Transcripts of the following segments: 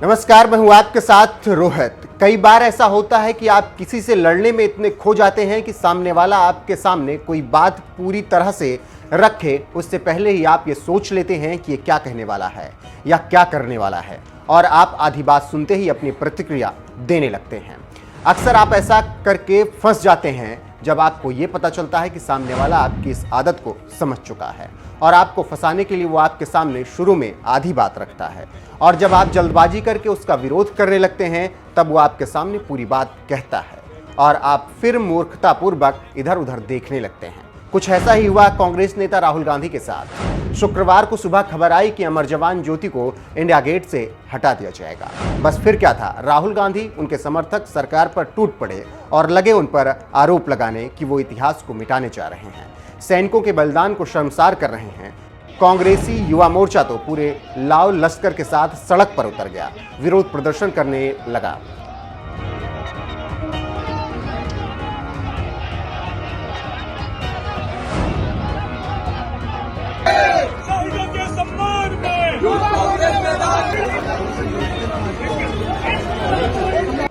नमस्कार, मैं हूं आपके साथ रोहित। कई बार ऐसा होता है कि आप किसी से लड़ने में इतने खो जाते हैं कि सामने वाला आपके सामने कोई बात पूरी तरह से रखे उससे पहले ही आप ये सोच लेते हैं कि ये क्या कहने वाला है या क्या करने वाला है, और आप आधी बात सुनते ही अपनी प्रतिक्रिया देने लगते हैं। अक्सर आप ऐसा करके फंस जाते हैं जब आपको ये पता चलता है कि सामने वाला आपकी इस आदत को समझ चुका है और आपको फंसाने के लिए वो आपके सामने शुरू में आधी बात रखता है, और जब आप जल्दबाजी करके उसका विरोध करने लगते हैं तब वो आपके सामने पूरी बात कहता है और आप फिर मूर्खतापूर्वक इधर उधर देखने लगते हैं। कुछ ऐसा ही हुआ कांग्रेस नेता राहुल गांधी के साथ। शुक्रवार को सुबह खबर आई कि अमर जवान ज्योति को इंडिया गेट से हटा दिया जाएगा। बस फिर क्या था, राहुल गांधी, उनके समर्थक सरकार पर टूट पड़े और लगे उन पर आरोप लगाने कि वो इतिहास को मिटाने जा रहे हैं, सैनिकों के बलिदान को शर्मसार कर रहे हैं। कांग्रेसी युवा मोर्चा तो पूरे लाव लश्कर के साथ सड़क पर उतर गया, विरोध प्रदर्शन करने लगा। शहीदों के सम्मान में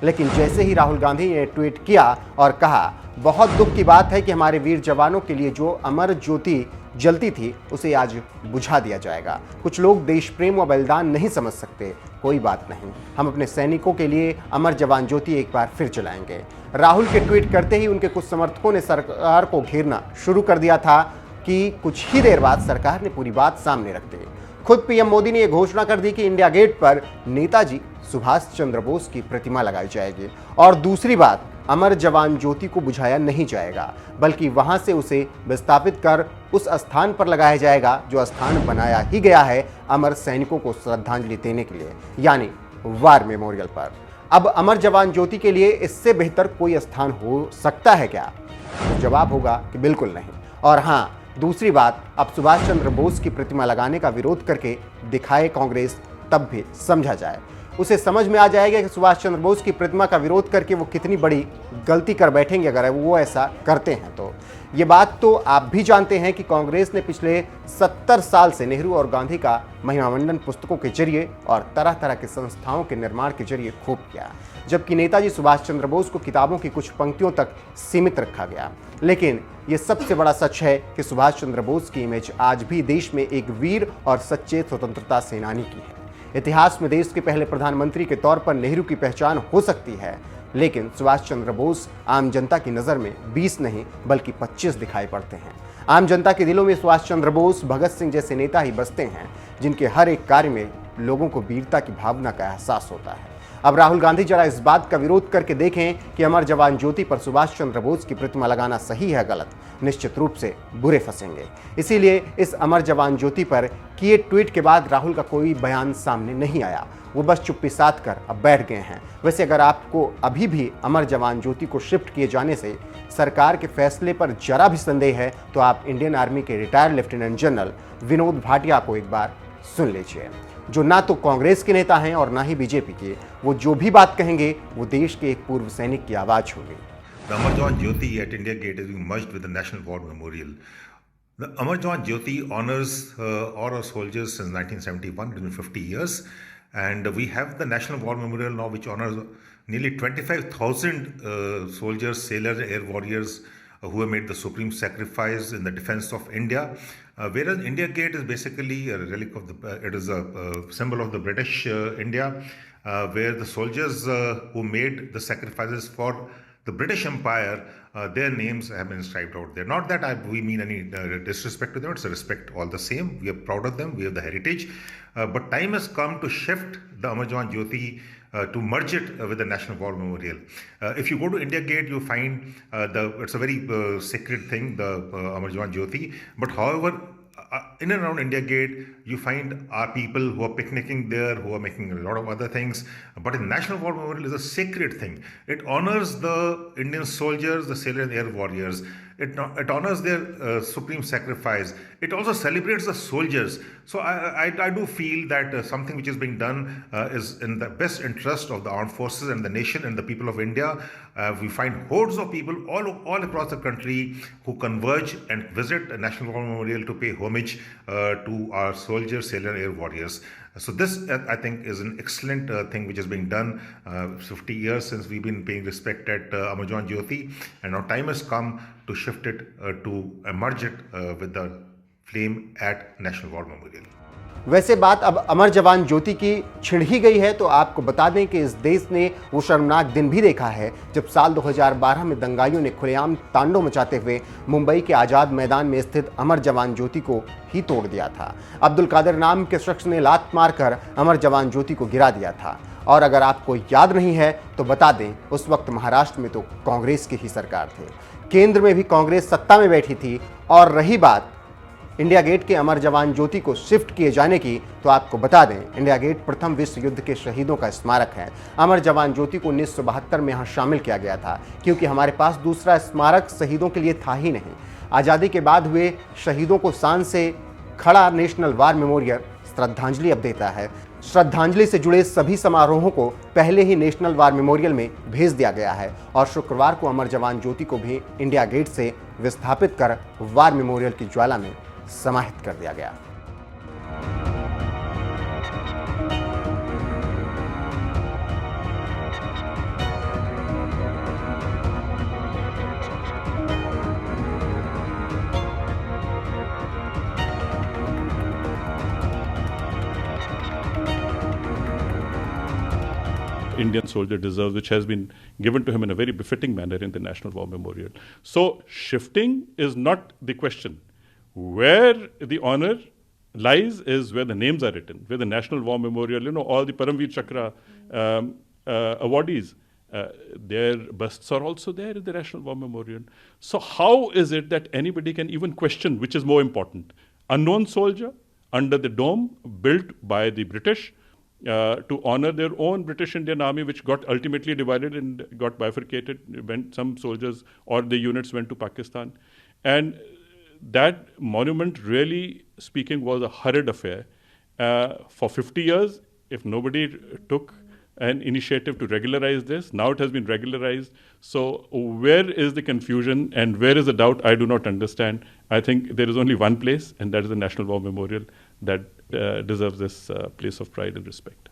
लेकिन जैसे ही राहुल गांधी ने ट्वीट किया और कहा, बहुत दुख की बात है कि हमारे वीर जवानों के लिए जो अमर ज्योति जलती थी उसे आज बुझा दिया जाएगा। कुछ लोग देश प्रेम व बलिदान नहीं समझ सकते, कोई बात नहीं, हम अपने सैनिकों के लिए अमर जवान ज्योति एक बार फिर जलाएंगे। राहुल के ट्वीट करते ही उनके कुछ समर्थकों ने सरकार को घेरना शुरू कर दिया था कि कुछ ही देर बाद सरकार ने पूरी बात सामने रख दी। खुद पीएम मोदी ने यह घोषणा कर दी कि इंडिया गेट पर नेताजी सुभाष चंद्र बोस की प्रतिमा लगाई जाएगी, और दूसरी बात, अमर जवान ज्योति को बुझाया नहीं जाएगा बल्कि वहां से उसे विस्थापित कर उस स्थान पर लगाया जाएगा जो स्थान बनाया ही गया है अमर सैनिकों को श्रद्धांजलि देने के लिए, यानी वार मेमोरियल पर। अब अमर जवान ज्योति के लिए इससे बेहतर कोई स्थान हो सकता है क्या? तो जवाब होगा कि बिल्कुल नहीं। और हाँ, दूसरी बात, अब सुभाष चंद्र बोस की प्रतिमा लगाने का विरोध करके दिखाए कांग्रेस, तब भी समझा जाए, उसे समझ में आ जाएगा कि सुभाष चंद्र बोस की प्रतिमा का विरोध करके वो कितनी बड़ी गलती कर बैठेंगे अगर वो ऐसा करते हैं तो। ये बात तो आप भी जानते हैं कि कांग्रेस ने पिछले 70 साल से नेहरू और गांधी का महिमा मंडन पुस्तकों के जरिए और तरह तरह के संस्थाओं के निर्माण के जरिए खूब किया, जबकि नेताजी सुभाष चंद्र बोस को किताबों की कुछ पंक्तियों तक सीमित रखा गया। लेकिन ये सबसे बड़ा सच है कि सुभाष चंद्र बोस की इमेज आज भी देश में एक वीर और सच्चे स्वतंत्रता सेनानी की है। इतिहास में देश के पहले प्रधानमंत्री के तौर पर नेहरू की पहचान हो सकती है, लेकिन सुभाष चंद्र बोस आम जनता की नज़र में 20 नहीं बल्कि 25 दिखाई पड़ते हैं। आम जनता के दिलों में सुभाष चंद्र बोस, भगत सिंह जैसे नेता ही बसते हैं जिनके हर एक कार्य में लोगों को वीरता की भावना का एहसास होता है। अब राहुल गांधी जरा इस बात का विरोध करके देखें कि अमर जवान ज्योति पर सुभाष चंद्र बोस की प्रतिमा लगाना सही है गलत, निश्चित रूप से बुरे फंसेंगे। इसीलिए इस अमर जवान ज्योति पर किए ट्वीट के बाद राहुल का कोई बयान सामने नहीं आया, वो बस चुप्पी साध कर अब बैठ गए हैं। वैसे अगर आपको अभी भी अमर जवान ज्योति को शिफ्ट किए जाने से सरकार के फैसले पर जरा भी संदेह है तो आप इंडियन आर्मी के retired lieutenant general Vinod Bhatia को एक बार सुन लीजिए, जो ना तो कांग्रेस के नेता हैं और ना ही बीजेपी के। वो जो भी बात कहेंगे वो देश के एक पूर्व सैनिक की आवाज होगी। The Amar Jawan Jyoti at India Gate is being merged with the National War Memorial. The Amar Jawan Jyoti honors all our soldiers since 1971, it's been 50 years. And we have the National War Memorial now, which honors nearly 25,000 soldiers, sailors, air warriors who have made the supreme sacrifice in the defense of India. Whereas India Gate is basically a relic of it is a symbol of the British India, where the soldiers who made the sacrifices for the British Empire, their names have been inscribed out there. Not that we mean any disrespect to them, it's a respect all the same. We are proud of them, we have the heritage. But time has come to shift the Amar Jawan Jyoti to merge it with the National War Memorial. If you go to India Gate, you find it's a very sacred thing, the Amar Jawan Jyoti. But however, in and around India Gate, you find our people who are picnicking there, who are making a lot of other things. But the National War Memorial is a sacred thing. It honors the Indian soldiers, the sailors and air warriors. It honors their supreme sacrifice. It also celebrates the soldiers. So I do feel that something which is being done is in the best interest of the armed forces and the nation and the people of India. We find hordes of people all across the country who converge and visit the National War Memorial to pay homage to our soldiers, sailors, and air warriors. So this, I think, is an excellent thing which is being done. 50 years since we've been paying respect at Amar Jawan Jyoti, and now time has come to shift it, to merge it with the flame at National War Memorial. वैसे बात अब अमर जवान ज्योति की छिड़ ही गई है तो आपको बता दें कि इस देश ने वो शर्मनाक दिन भी देखा है जब साल 2012 में दंगाइयों ने खुलेआम तांडव मचाते हुए मुंबई के आज़ाद मैदान में स्थित अमर जवान ज्योति को ही तोड़ दिया था। अब्दुल कादिर नाम के शख्स ने लात मारकर अमर जवान ज्योति को गिरा दिया था। और अगर आपको याद नहीं है तो बता दें, उस वक्त महाराष्ट्र में तो कांग्रेस की ही सरकार थी, केंद्र में भी कांग्रेस सत्ता में बैठी थी। और रही बात इंडिया गेट के अमर जवान ज्योति को शिफ्ट किए जाने की, तो आपको बता दें, इंडिया गेट प्रथम विश्व युद्ध के शहीदों का स्मारक है। अमर जवान ज्योति को 1972 में यहाँ शामिल किया गया था क्योंकि हमारे पास दूसरा स्मारक शहीदों के लिए था ही नहीं। आज़ादी के बाद हुए शहीदों को शान से खड़ा नेशनल वार मेमोरियल श्रद्धांजलि अब देता है। श्रद्धांजलि से जुड़े सभी समारोहों को पहले ही नेशनल वार मेमोरियल में भेज दिया गया है और शुक्रवार को अमर जवान ज्योति को भी इंडिया गेट से विस्थापित कर वार मेमोरियल की ज्वाला में समाहित कर दिया गया। Indian soldier deserves, which has been given to him in a very befitting manner in the National War Memorial. So shifting is not the question. Where the honor lies is where the names are written, where the National War Memorial, all the Paramveer Chakra awardees, their busts are also there in the National War Memorial. So how is it that anybody can even question which is more important? Unknown soldier under the dome built by the British to honor their own British Indian Army, which got ultimately divided and got bifurcated when some soldiers or the units went to Pakistan. And that monument, really speaking, was a hurried affair. For 50 years, if nobody took an initiative to regularize this, now it has been regularized. So where is the confusion and where is the doubt? I do not understand. I think there is only one place, and that is the National War Memorial, that deserves this place of pride and respect.